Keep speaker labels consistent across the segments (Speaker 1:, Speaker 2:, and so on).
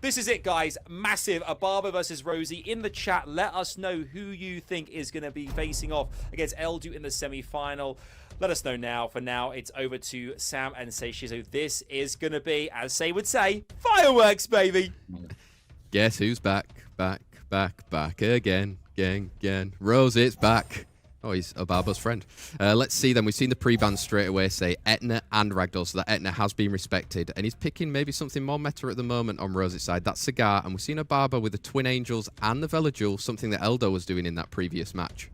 Speaker 1: This is it, guys. Massive OBABO versus Rosie. In the chat, let us know who you think is going to be facing off against Eldu in the semi-final. Let us know now. For now, it's over to Sam and Seishi. So this is going to be, as Say would say, fireworks, baby.
Speaker 2: Guess who's back? Back again. Rosie's back. Oh, he's OBABO's friend. Let's see then. We've seen the pre-ban straight away say Etna and Ragdoll, so that Etna has been respected. And he's picking maybe something more meta at the moment on Rosie's side. That's Sagar. And we've seen OBABO with the Twin Angels and the Velajuel, something that Eldo was doing in that previous match.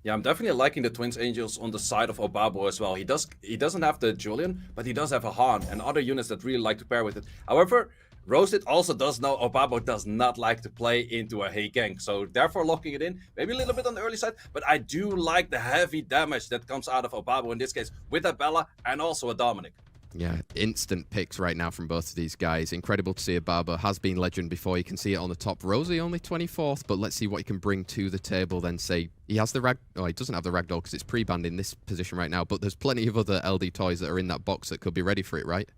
Speaker 3: Yeah, I'm definitely liking the Twins Angels on the side of OBABO as well. He doesn't have the Julian, but he does have a Han and other units that really like to pair with it. However, ROSITH also does know OBABO does not like to play into a Hey Gang, so therefore locking it in, maybe a little bit on the early side, but I do like the heavy damage that comes out of OBABO in this case, with a Bella and also a Dominic.
Speaker 2: Yeah, instant picks right now from both of these guys. Incredible to see OBABO. Has been legend before. You can see it on the top. Rosie only 24th, but let's see what he can bring to the table then. Say he has the he doesn't have the Ragdoll because it's pre-banned in this position right now, but there's plenty of other LD toys that are in that box that could be ready for it, right?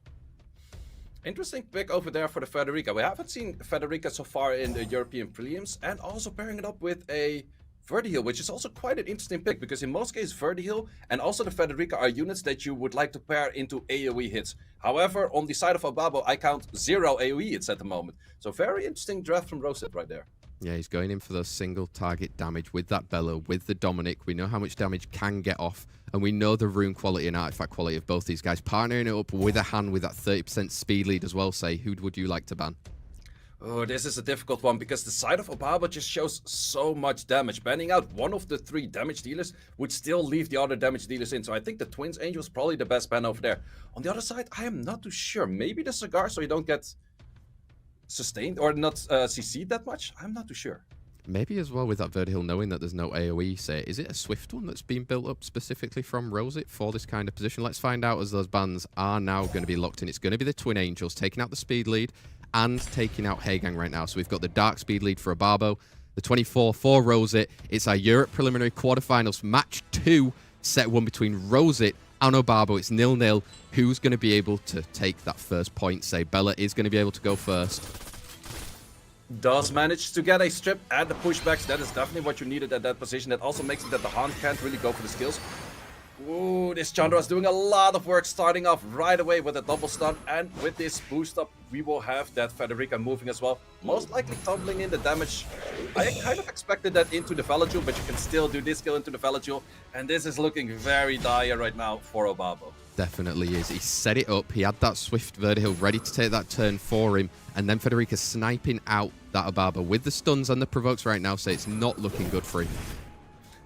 Speaker 3: Interesting pick over there for the Federica. We haven't seen Federica so far in the European prelims, and also pairing it up with a Verdehile, which is also quite an interesting pick, because in most cases Verdehile and also the Federica are units that you would like to pair into AoE hits. However, on the side of OBABO, I count 0 AoE hits at the moment. So very interesting draft from ROSITH right there.
Speaker 2: Yeah, he's going in for those single target damage with that Bella, with the Dominic. We know how much damage can get off, and we know the rune quality and artifact quality of both these guys. Partnering it up with a Han with that 30% speed lead as well, Say, who would you like to ban?
Speaker 3: Oh, this is a difficult one, because the side of OBABO just shows so much damage. Banning out one of the 3 damage dealers would still leave the other damage dealers in, so I think the Twins Angel is probably the best ban over there. On the other side, I am not too sure. Maybe the Sagar, so you don't get sustained or not CC'd that much. I'm not too sure.
Speaker 2: Maybe as well with that Verdehile knowing that there's no AoE, Say, is it a Swift one that's been built up specifically from ROSITH for this kind of position? Let's find out as those bans are now going to be locked in. It's going to be the Twin Angels taking out the speed lead and taking out Hey Gang right now. So we've got the dark speed lead for OBABO, the 24 for ROSITH. It's our Europe preliminary quarterfinals match 2, set 1 between ROSITH and OBABO. It's 0-0. Who's going to be able to take that first point? Say Bella is going to be able to go first.
Speaker 3: Does manage to get a strip and the pushbacks. That is definitely what you needed at that position. That also makes it that the Han can't really go for the skills. Ooh, this Chandra is doing a lot of work, starting off right away with a double stun, and with this boost up we will have that Federica moving as well, most likely tumbling in the damage. I kind of expected that into the Velajuel, but you can still do this kill into the Velajuel, and this is looking very dire right now for OBABO.
Speaker 2: Definitely is. He set it up. He had that Swift Verdehile ready to take that turn for him, and then Federica sniping out that OBABO with the stuns and the provokes right now, so it's not looking good for him.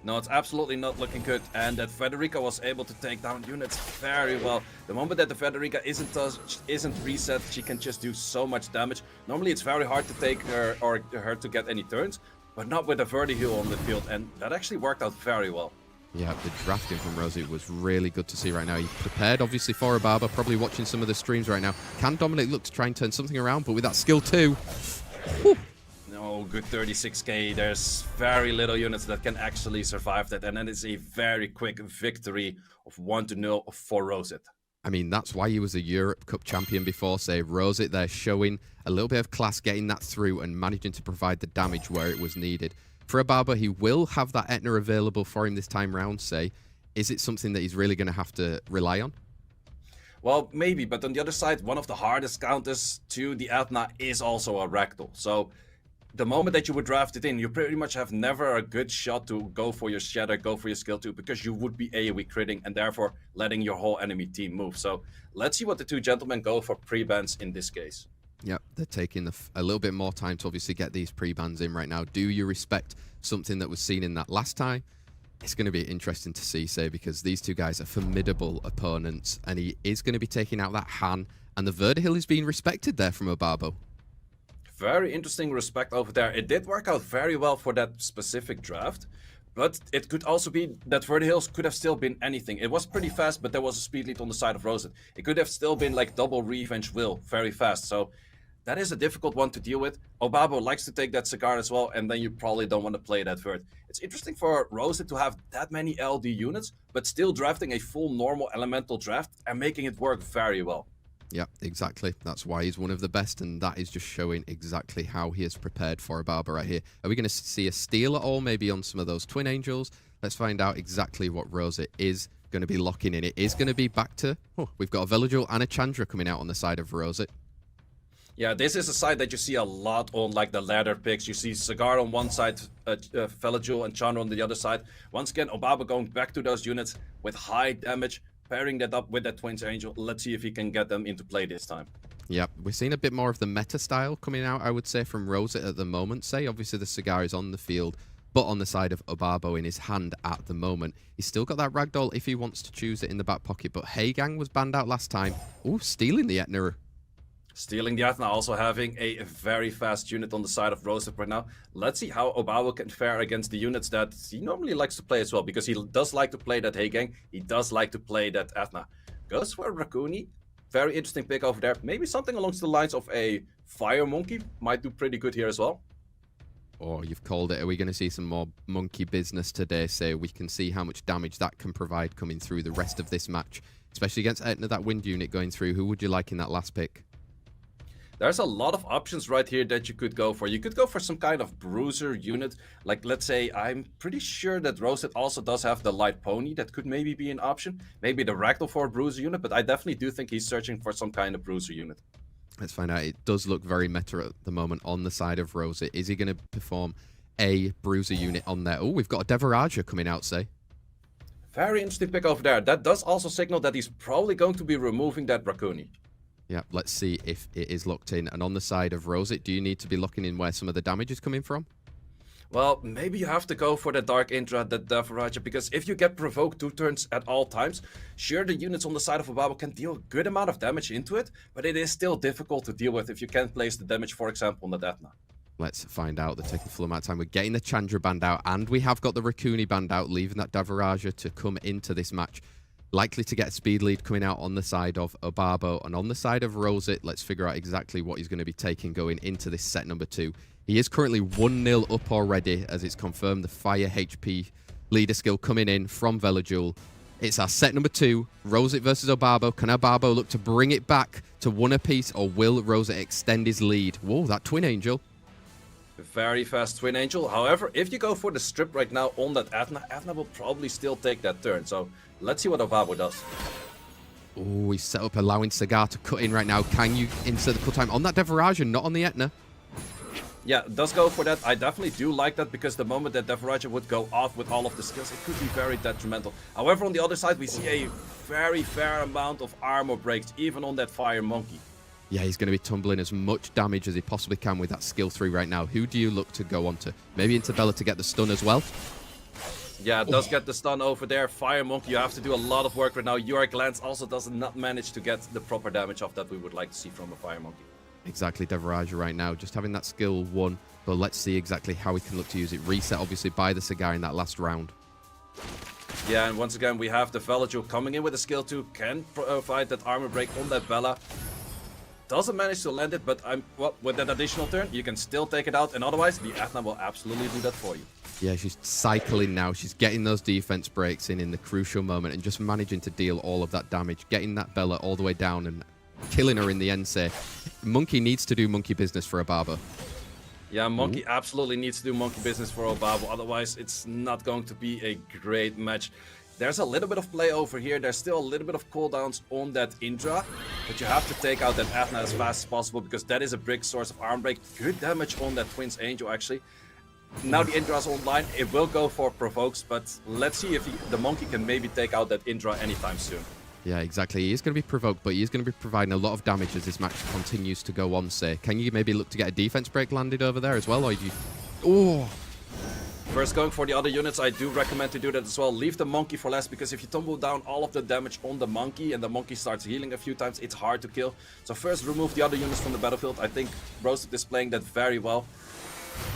Speaker 3: No, it's absolutely not looking good, and that Federica was able to take down units very well. The moment that the Federica isn't reset, she can just do so much damage. Normally it's very hard to take her or her to get any turns, but not with a Verdehile on the field, and that actually worked out very well.
Speaker 2: Yeah, the drafting from Rosie was really good to see right now. He prepared, obviously, for OBABO, probably watching some of the streams right now. Can Dominic look to try and turn something around, but with that skill too? Whew.
Speaker 3: No, good 36k. There's very little units that can actually survive that, and then it's a very quick victory of 1-0 for ROSITH.
Speaker 2: I mean, that's why he was a Europe Cup champion before, Say. ROSITH there showing a little bit of class, getting that through and managing to provide the damage where it was needed. For OBABO, he will have that Etna available for him this time round, Say. Is it something that he's really going to have to rely on?
Speaker 3: Well, maybe, but on the other side, one of the hardest counters to the Etna is also a Ragdoll. So the moment that you would draft it in, you pretty much have never a good shot to go for your Shatter, go for your skill 2, because you would be AoE critting and therefore letting your whole enemy team move. So let's see what the two gentlemen go for pre-bans in this case.
Speaker 2: Yep, they're taking a little bit more time to obviously get these pre-bans in right now. Do you respect something that was seen in that last time? It's going to be interesting to see, Say, because these two guys are formidable opponents, and he is going to be taking out that Han, and the Verdehile is being respected there from OBABO.
Speaker 3: Very interesting respect over there. It did work out very well for that specific draft, but it could also be that Verdehile could have still been anything. It was pretty fast, but there was a speed lead on the side of ROSITH. It could have still been like double Revenge Will, very fast. So that is a difficult one to deal with. OBABO likes to take that Sagar as well, and then you probably don't want to play that Verd. It's interesting for ROSITH to have that many LD units, but still drafting a full normal elemental draft and making it work very well.
Speaker 2: Yeah, exactly. That's why he's one of the best, and that is just showing exactly how he is prepared for OBABO right here. Are we going to see a steal at all, maybe on some of those Twin Angels? Let's find out exactly what ROSITH is going to be locking in. It is going to be back to... Oh, we've got a Velajuel and a Chandra coming out on the side of ROSITH.
Speaker 3: Yeah, this is a side that you see a lot on like the ladder picks. You see Sagar on one side, Velajuel and Chandra on the other side. Once again, OBABO going back to those units with high damage, pairing that up with that Twins Angel. Let's see if he can get them into play this time.
Speaker 2: Yep, we're seeing a bit more of the meta style coming out, I would say, from ROSITH at the moment. Say, obviously, the Sagar is on the field, but on the side of OBABO in his hand at the moment. He's still got that ragdoll if he wants to choose it in the back pocket, but Heigang was banned out last time. Ooh, stealing the Etna.
Speaker 3: Stealing the Athena, also having a very fast unit on the side of ROSITH right now. Let's see how OBABO can fare against the units that he normally likes to play as well, because he does like to play that Heigang, he does like to play that Athena. Goes for Raccoon. Very interesting pick over there. Maybe something along the lines of a Fire Monkey might do pretty good here as well.
Speaker 2: Oh, you've called it. Are we going to see some more monkey business today? So we can see how much damage that can provide coming through the rest of this match, especially against Etna, that wind unit going through. Who would you like in that last pick?
Speaker 3: There's a lot of options right here that you could go for. You could go for some kind of bruiser unit. Like, let's say, I'm pretty sure that ROSITH also does have the light pony. That could maybe be an option. Maybe the ragdoll for a bruiser unit, but I definitely do think he's searching for some kind of bruiser unit.
Speaker 2: Let's find out. It does look very meta at the moment on the side of ROSITH. Is he going to perform a bruiser unit on there? Oh, we've got a Devaraja coming out, say.
Speaker 3: Very interesting pick over there. That does also signal that he's probably going to be removing that Raccoon.
Speaker 2: Yeah, let's see if it is locked in. And on the side of ROSITH, do you need to be looking in where some of the damage is coming from?
Speaker 3: Well, maybe you have to go for the Dark Indra, the Devaraja, because if you get provoked 2 turns at all times, sure, the units on the side of OBABO can deal a good amount of damage into it, but it is still difficult to deal with if you can't place the damage, for example, on the Etna.
Speaker 2: Let's find out. They're taking full amount of time. We're getting the Chandra band out, and we have got the Raccoon band out, leaving that Devaraja to come into this match. Likely to get a speed lead coming out on the side of OBABO, and on the side of ROSITH, let's figure out exactly what he's going to be taking going into this set number 2. He is currently 1-0 up already, as it's confirmed the Fire HP leader skill coming in from Velajuel. It's our set number 2, ROSITH versus OBABO. Can OBABO look to bring it back to 1 apiece, or will ROSITH extend his lead? Whoa, that Twin Angel.
Speaker 3: Very fast Twin Angel. However, if you go for the strip right now on that Athena will probably still take that turn. So let's see what OBABO does.
Speaker 2: Oh, he's set up allowing Sagar to cut in right now. Can you insert the cut time on that Devaraja, not on the Etna?
Speaker 3: Yeah, does go for that. I definitely do like that, because the moment that Devaraja would go off with all of the skills, it could be very detrimental. However, on the other side, we see a very fair amount of armor breaks, even on that Fire Monkey.
Speaker 2: Yeah, he's going to be tumbling as much damage as he possibly can with that skill 3 right now. Who do you look to go on to? Maybe into Bella to get the stun as well?
Speaker 3: Yeah, it does get the stun over there. Fire Monkey, you have to do a lot of work right now. Your glance also does not manage to get the proper damage off that we would like to see from a Fire Monkey.
Speaker 2: Exactly, Devaraja right now, just having that skill 1. But let's see exactly how he can look to use it. Reset, obviously, by the Sagar in that last round.
Speaker 3: Yeah, and once again, we have the Velajuel coming in with a skill 2. Can provide that armor break on that Bella. Doesn't manage to land it, but with that additional turn, you can still take it out, and otherwise, the Athena will absolutely do that for you.
Speaker 2: Yeah, she's cycling now. She's getting those defense breaks in the crucial moment and just managing to deal all of that damage, getting that Bella all the way down and killing her in the end, say. Monkey needs to do monkey business for OBABO.
Speaker 3: Yeah, Monkey absolutely needs to do monkey business for OBABO, otherwise it's not going to be a great match. There's a little bit of play over here. There's still a little bit of cooldowns on that Indra, but you have to take out that Athena as fast as possible, because that is a big source of arm break. Good damage on that Twins Angel, actually. Now the Indra's online. It will go for provokes, but let's see if the Monkey can maybe take out that Indra anytime soon.
Speaker 2: Yeah, exactly. He is going to be provoked, but he is going to be providing a lot of damage as this match continues to go on, say. Can you maybe look to get a defense break landed over there as well, or do you... Oh!
Speaker 3: First, going for the other units, I do recommend to do that as well. Leave the Monkey for last, because if you tumble down all of the damage on the Monkey and the Monkey starts healing a few times, it's hard to kill. So first, remove the other units from the battlefield. I think ROSITH is playing that very well.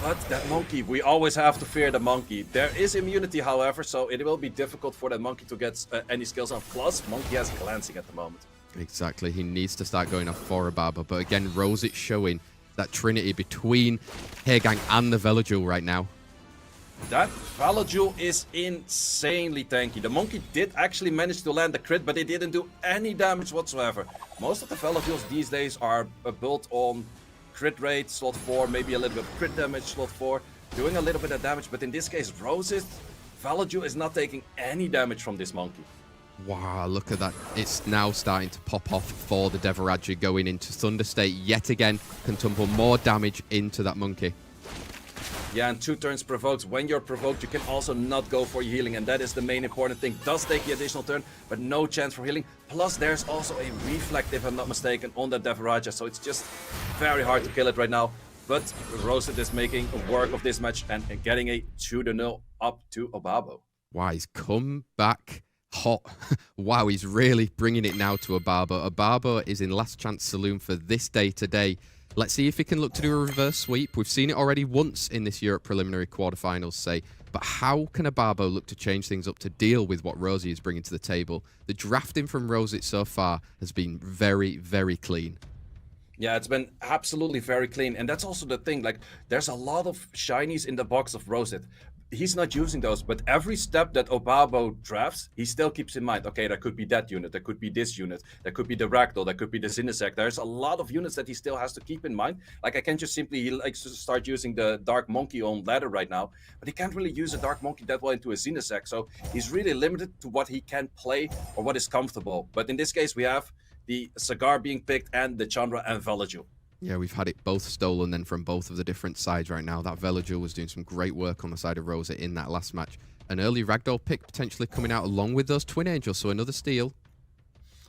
Speaker 3: But that Monkey, we always have to fear the Monkey. There is immunity, however, so it will be difficult for that Monkey to get any skills on. Plus, Monkey has glancing at the moment.
Speaker 2: Exactly. He needs to start going off for OBABO. But again, ROSITH showing that trinity between Heigang and the Velajuel right now.
Speaker 3: That Velajuel is insanely tanky. The monkey did actually manage to land a crit, but it didn't do any damage whatsoever. Most of the Velajuels these days are built on crit rate, slot 4, maybe a little bit of crit damage, slot 4, doing a little bit of damage. But in this case, ROSITH, Velajuel is not taking any damage from this monkey.
Speaker 2: Wow, look at that. It's now starting to pop off for the Devaraja going into Thunder State yet again. Can tumble more damage into that monkey.
Speaker 3: Yeah, and 2 turns provoked. When you're provoked, you can also not go for your healing, and that is the main important thing. Does take the additional turn, but no chance for healing. Plus, there's also a reflect, if I'm not mistaken, on that Devaraja, so it's just very hard to kill it right now. But ROSITH is making work of this match and getting a 2-0 up to OBABO.
Speaker 2: Wow, he's come back hot. Wow, he's really bringing it now to OBABO. OBABO is in last chance saloon for this day today. Let's see if he can look to do a reverse sweep. We've seen it already once in this Europe preliminary quarterfinals, say. But how can OBABO look to change things up to deal with what Rosie is bringing to the table? The drafting from ROSITH so far has been very, very clean.
Speaker 3: Yeah, it's been absolutely very clean. And that's also the thing. Like, there's a lot of shinies in the box of ROSITH. He's not using those, but every step that OBABO drafts, he still keeps in mind, okay, that could be that unit, that could be this unit, that could be the Ragdoll, that could be the Zinnesec. There's a lot of units that he still has to keep in mind. Like, I can't just simply, he likes to start using the Dark Monkey on ladder right now, but he can't really use a Dark Monkey that well into a Zinnesec, so he's really limited to what he can play or what is comfortable. But in this case, we have the Sagar being picked and the Chandra and Velajuel.
Speaker 2: Yeah, we've had it both stolen then from both of the different sides right now. That Velajuel was doing some great work on the side of Rosa in that last match. An early Ragdoll pick potentially coming out along with those Twin Angels, so another steal.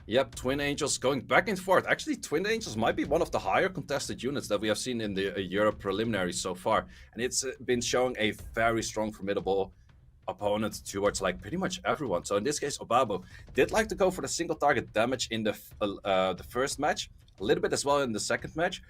Speaker 3: Yep, Twin Angels going back and forth. Actually, Twin Angels might be one of the higher contested units that we have seen in the Europe preliminaries so far. And it's been showing a very strong, formidable opponent towards like pretty much everyone. So in this case, OBABO did like to go for the single target damage in the first match. A little bit as well in the second match.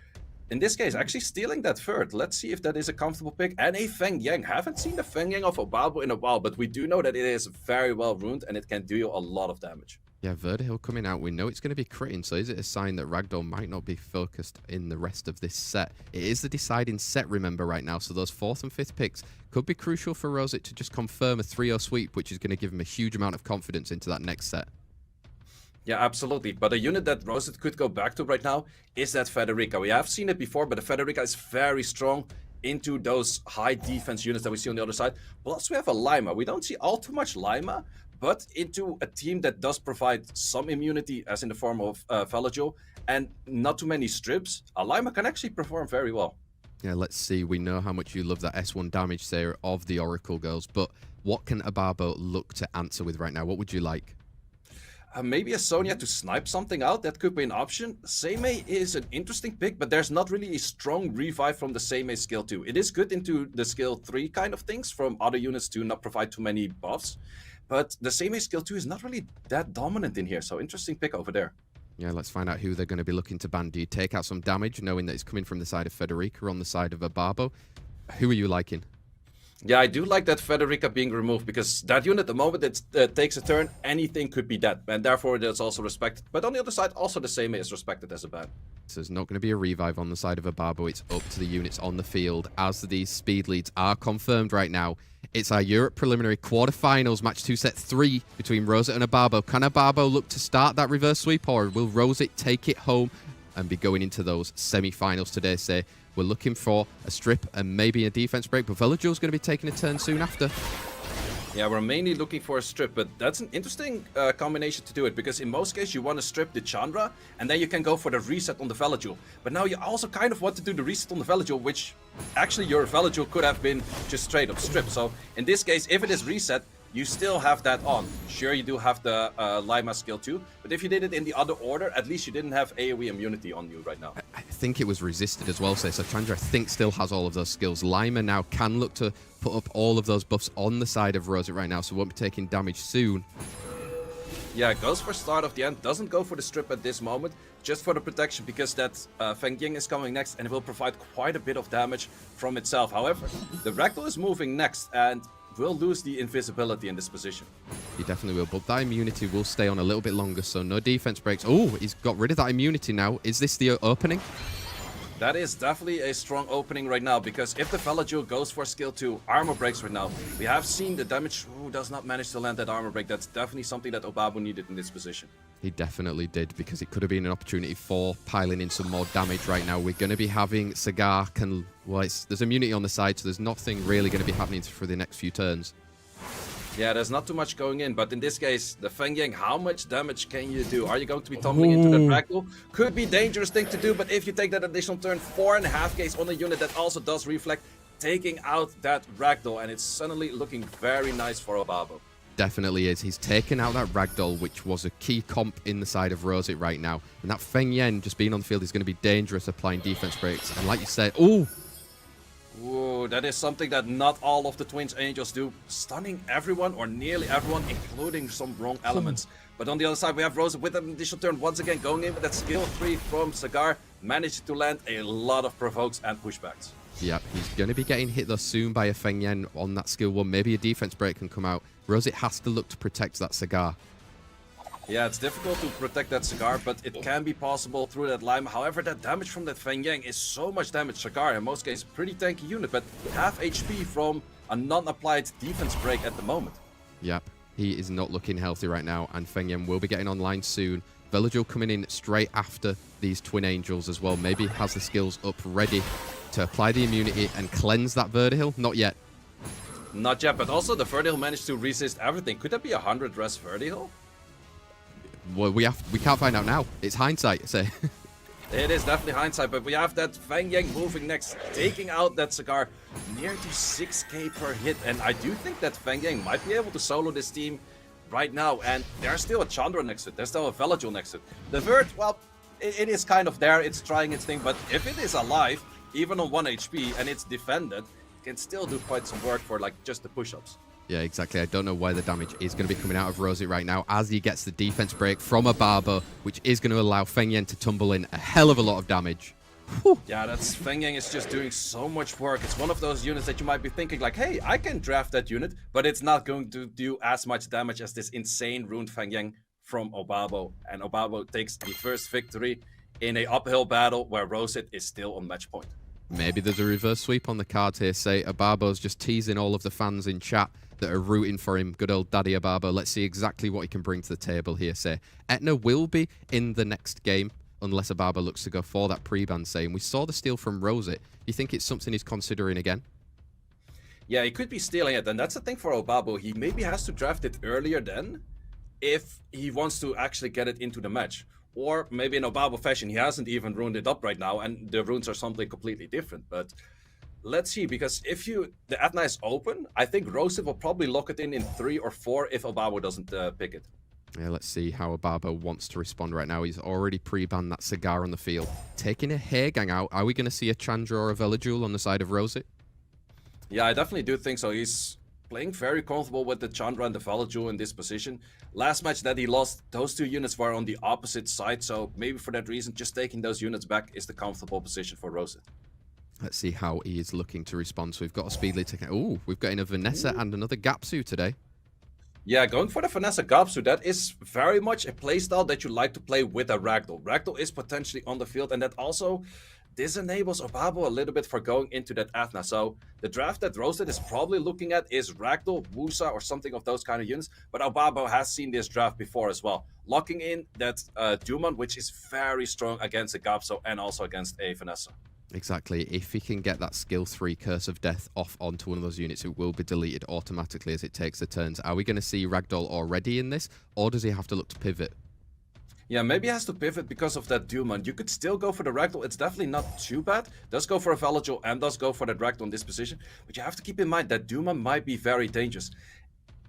Speaker 3: In this case, actually stealing that third. Let's see if that is a comfortable pick. And a Feng Yang. Haven't seen the Feng Yang of OBABO in a while, but we do know that it is very well runed and it can do a lot of damage.
Speaker 2: Yeah, Verdehile coming out. We know it's going to be critting, so is it a sign that Ragdoll might not be focused in the rest of this set? It is the deciding set, remember, right now, so those 4th and 5th picks could be crucial for ROSITH to just confirm a 3-0 sweep, which is going to give him a huge amount of confidence into that next set.
Speaker 3: Yeah, absolutely. But a unit that ROSITH could go back to right now is that Federica. We have seen it before, but the Federica is very strong into those high defense units that we see on the other side. Plus, we have a Lima. We don't see all too much Lima, but into a team that does provide some immunity, as in the form of Velajuel, and not too many strips, a Lima can actually perform very well.
Speaker 2: Yeah, let's see. We know how much you love that S1 damage there of the Oracle Girls, but what can OBABO look to answer with right now? What would you like?
Speaker 3: Maybe a Sonya to snipe something out, that could be an option. Seimei is an interesting pick, but there's not really a strong revive from the Seimei skill 2. It is good into the skill 3 kind of things from other units to not provide too many buffs. But the Seimei skill 2 is not really that dominant in here, so interesting pick over there.
Speaker 2: Yeah, let's find out who they're going to be looking to ban. Do you take out some damage, knowing that it's coming from the side of Federica or on the side of OBABO? Who are you liking?
Speaker 3: Yeah, I do like that Federica being removed, because that unit, the moment it takes a turn, anything could be dead, and therefore that's also respected. But on the other side, also the Seimei is respected as a ban.
Speaker 2: So there's not going to be a revive on the side of OBABO. It's up to the units on the field as these speed leads are confirmed right now. It's our Europe preliminary quarterfinals, match 2 set 3 between ROSITH and OBABO. Can OBABO look to start that reverse sweep, or will ROSITH take it home and be going into those semi-finals today? Say we're looking for a strip and maybe a defense break, but Velajuel's going to be taking a turn soon after.
Speaker 3: Yeah, we're mainly looking for a strip, but that's an interesting combination to do it, because in most cases you want to strip the Chandra, and then you can go for the reset on the Velajuel. But now you also kind of want to do the reset on the Velajuel, which actually your Velajuel could have been just straight up stripped. So in this case, if it is reset, you still have that on. Sure, you do have the Lima skill too, but if you did it in the other order, at least you didn't have AoE immunity on you right now.
Speaker 2: I think it was resisted as well, so Chandra I think still has all of those skills. Lima now can look to put up all of those buffs on the side of ROSITH right now, so won't be taking damage soon.
Speaker 3: Yeah, goes for start of the end, doesn't go for the strip at this moment, just for the protection, because that Feng Ying is coming next and it will provide quite a bit of damage from itself. However, the Ragdoll is moving next and will lose the invisibility in this position.
Speaker 2: He definitely will, but that immunity will stay on a little bit longer, so no defense breaks. Oh, he's got rid of that immunity now. Is this the opening?
Speaker 3: That is definitely a strong opening right now, because if the Velajuel goes for skill 2, armor breaks right now. We have seen the damage. Who does not manage to land that armor break? That's definitely something that OBABO needed in this position.
Speaker 2: He definitely did, because it could have been an opportunity for piling in some more damage right now. We're going to be having Sagar there's immunity on the side, so there's nothing really going to be happening for the next few turns.
Speaker 3: Yeah, there's not too much going in, but in this case, the Feng Yang, how much damage can you do? Are you going to be tumbling into the Ragdoll? Could be dangerous thing to do, but if you take that additional turn, 4.5Ks on a unit that also does reflect, taking out that Ragdoll, and it's suddenly looking very nice for OBABO.
Speaker 2: Definitely is. He's taken out that Ragdoll, which was a key comp in the side of ROSITH right now. And that Feng Yen just being on the field is going to be dangerous applying defense breaks. And like you said,
Speaker 3: Ooh, that is something that not all of the Twins Angels do. Stunning everyone, or nearly everyone, including some wrong elements. But on the other side, we have ROSITH with an additional turn once again going in with that skill 3 from Sagar. Managed to land a lot of provokes and pushbacks.
Speaker 2: Yep, he's going to be getting hit though soon by a Feng Yen on that skill 1. Maybe a defense break can come out. ROSITH has to look to protect that Sagar.
Speaker 3: Yeah, it's difficult to protect that Sagar, but it can be possible through that Lime. However, that damage from that Feng Yang is so much damage. Sagar, in most cases, pretty tanky unit, but half HP from a non-applied defense break at the moment.
Speaker 2: Yep, he is not looking healthy right now, and Feng Yang will be getting online soon. Velajuel coming in straight after these Twin Angels as well. Maybe has the skills up ready to apply the immunity and cleanse that Verdehile. Not yet.
Speaker 3: Not yet, but also the Verdehile managed to resist everything. Could that be 100 res Verdehile?
Speaker 2: Well, we can't find out now. It's hindsight, say.
Speaker 3: It is definitely hindsight, but we have that Feng Yang moving next, taking out that Sagar near to 6k per hit. And I do think that Feng Yang might be able to solo this team right now. And there's still a Chandra next to it. There's still a Velajuel next to it. The Verd, well, it is kind of there. It's trying its thing. But if it is alive, even on 1 HP, and it's defended, it can still do quite some work for like just the push-ups.
Speaker 2: Yeah, exactly. I don't know why the damage is going to be coming out of ROSITH right now as he gets the defense break from OBABO, which is going to allow Feng Yen to tumble in a hell of a lot of damage. Whew.
Speaker 3: Yeah, that's Feng Yang is just doing so much work. It's one of those units that you might be thinking like, hey, I can draft that unit, but it's not going to do as much damage as this insane runed Feng Yang from OBABO. And OBABO takes the first victory in a uphill battle where ROSITH is still on match point.
Speaker 2: Maybe there's a reverse sweep on the cards here. Say OBABO's just teasing all of the fans in chat that are rooting for him. Good old Daddy OBABO. Let's see exactly what he can bring to the table here. Say Etna will be in the next game unless OBABO looks to go for that pre-ban. Saying we saw the steal from ROSITH. You think it's something he's considering again?
Speaker 3: Yeah, he could be stealing it, and that's the thing for OBABO. He maybe has to draft it earlier then if he wants to actually get it into the match. Or maybe in OBABO fashion, he hasn't even ruined it up right now, and the runes are something completely different. But let's see, because if the Etna is open, I think ROSITH will probably lock it in 3 or 4 if OBABO doesn't pick it.
Speaker 2: Yeah, let's see how OBABO wants to respond right now. He's already pre-banned that Sagar on the field. Taking a hair gang out, are we going to see a Chandra or a Velajuel on the side of ROSITH?
Speaker 3: Yeah, I definitely do think so. He's playing very comfortable with the Chandra and the Velajuel in this position. Last match that he lost, those 2 units were on the opposite side, so maybe for that reason, just taking those units back is the comfortable position for ROSITH.
Speaker 2: Let's see how he is looking to respond. So we've got a Speedly taking... Ooh, we've got in a Vanessa and another Gapsu today.
Speaker 3: Yeah, going for the Vanessa Gapsu, that is very much a playstyle that you like to play with a Ragdoll. Ragdoll is potentially on the field, and that also disenables OBABO a little bit for going into that Athna. So the draft that ROSITH is probably looking at is Ragdoll, Wusa, or something of those kind of units. But OBABO has seen this draft before as well. Locking in that Duman, which is very strong against a Gapsu and also against a Vanessa.
Speaker 2: Exactly. If he can get that skill 3 Curse of Death off onto one of those units, it will be deleted automatically as it takes the turns. Are we going to see Ragdoll already in this, or does he have to look to pivot?
Speaker 3: Yeah, maybe he has to pivot because of that Duman. You could still go for the Ragdoll. It's definitely not too bad. Does go for a Velajuel and does go for that Ragdoll in this position. But you have to keep in mind that Duman might be very dangerous.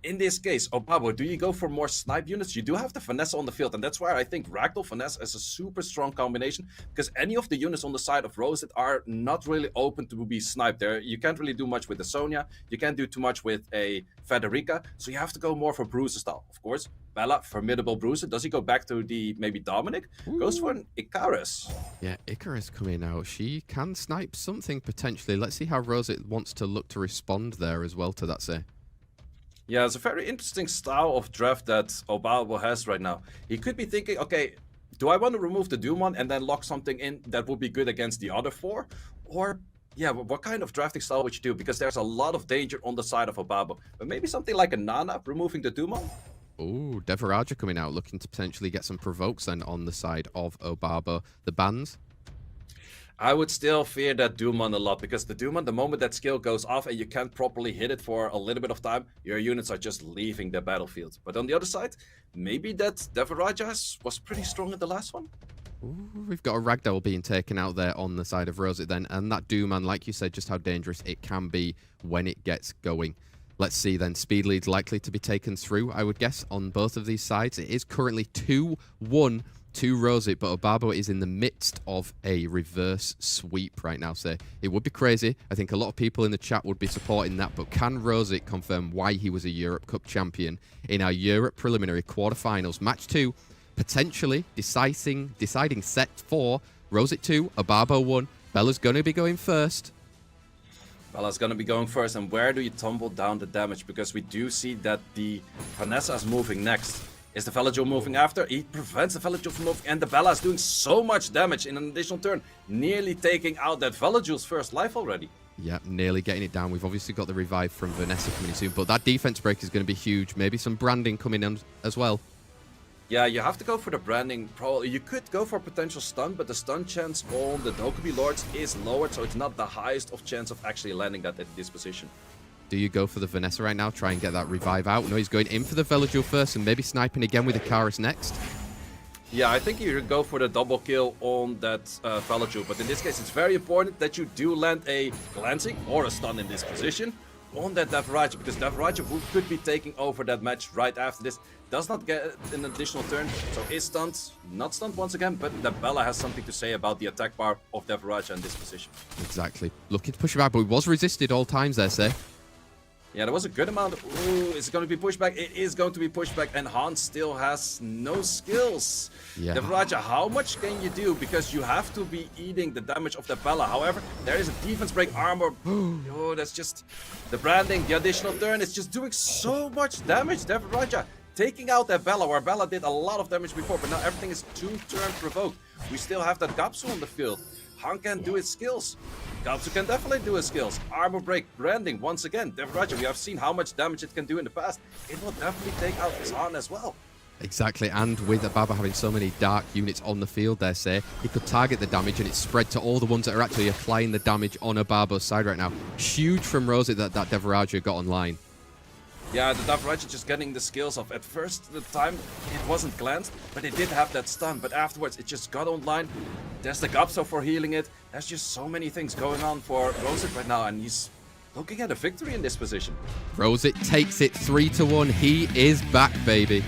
Speaker 3: In this case, OBABO, do you go for more snipe units? You do have the Vanessa on the field, and that's why I think Ragdoll Vanessa is a super strong combination, because any of the units on the side of ROSITH are not really open to be sniped there. You can't really do much with the Sonya, you can't do too much with a Federica, so you have to go more for Bruiser style. Of course, Bella, formidable Bruiser. Does he go back to the maybe Dominic? Ooh. Goes for an Icarus.
Speaker 2: Yeah, Icarus coming out. She can snipe something potentially. Let's see how ROSITH wants to look to respond there as well to that, say.
Speaker 3: Yeah, it's a very interesting style of draft that OBABO has right now. He could be thinking, okay, do I want to remove the Doom one and then lock something in that would be good against the other 4? Or, yeah, what kind of drafting style would you do? Because there's a lot of danger on the side of OBABO. But maybe something like a Nana, removing the Doom one?
Speaker 2: Ooh, Devaraja coming out, looking to potentially get some provokes then on the side of OBABO. The bans?
Speaker 3: I would still fear that Doomon a lot, because the Doomon, the moment that skill goes off and you can't properly hit it for a little bit of time, your units are just leaving the battlefield. But on the other side, maybe that Devaraja was pretty strong in the last one.
Speaker 2: Ooh, we've got a Ragdoll being taken out there on the side of ROSITH then, and that Doomon, like you said, just how dangerous it can be when it gets going. Let's see then, speed lead likely to be taken through, I would guess, on both of these sides. It is currently 2-1 to ROSITH, but OBABO is in the midst of a reverse sweep right now, so it would be crazy. I think a lot of people in the chat would be supporting that, but can ROSITH confirm why he was a Europe Cup champion in our Europe preliminary quarterfinals? Match 2, potentially deciding set 4, ROSITH 2, OBABO 1. Bella's going to be going first.
Speaker 3: Bella's going to be going first, and where do you tumble down the damage? Because we do see that the Vanessa is moving next. Is the Velajuel moving after? He prevents the Velajuel from moving, and the Bella is doing so much damage in an additional turn, nearly taking out that Velajuel's first life already.
Speaker 2: Yeah, nearly getting it down. We've obviously got the revive from Vanessa coming soon, but that defense break is going to be huge. Maybe some branding coming in as well.
Speaker 3: Yeah, you have to go for the branding. Probably you could go for potential stun, but the stun chance on the Dokkaebi Lords is lowered, so it's not the highest of chance of actually landing that at this position.
Speaker 2: Do you go for the Vanessa right now, try and get that revive out? No, he's going in for the Velajuel first and maybe sniping again with the Karis next.
Speaker 3: Yeah, I think you should go for the double kill on that Velajuel, but in this case it's very important that you do land a glancing or a stun in this position on that Devaraja, because Devaraja, who could be taking over that match right after this, does not get an additional turn, so is stunned, not stunned once again, but the Bella has something to say about the attack bar of Devaraja in this position.
Speaker 2: Exactly. Looking to push him out, but he was resisted all times there, say.
Speaker 3: Yeah, there was a good amount of... Ooh, is it going to be pushback? It is going to be pushback, and Hans still has no skills.
Speaker 2: Yeah.
Speaker 3: Devaraja, how much can you do? Because you have to be eating the damage of the Bella. However, there is a defense break armor. Oh, that's just... The branding, the additional turn, it's just doing so much damage. Devaraja taking out that Bella, where Bella did a lot of damage before, but now everything is 2-turn provoked. We still have that Gapsu on the field. Han can do his skills. Gapsu can definitely do his skills. Armor break, branding, once again. Devaraja, we have seen how much damage it can do in the past. It will definitely take out his Han as well.
Speaker 2: Exactly, and with OBABO having so many dark units on the field there, say, he could target the damage and it's spread to all the ones that are actually applying the damage on OBABO's side right now. Huge from ROSITH that Devaraja got online.
Speaker 3: Yeah, the Devaraja just getting the skills off. At first, the time, it wasn't glanced, but it did have that stun. But afterwards, it just got online. There's the Gapso for healing it. There's just so many things going on for ROSITH right now, and he's looking at a victory in this position.
Speaker 2: ROSITH takes it 3-1. He is back, baby.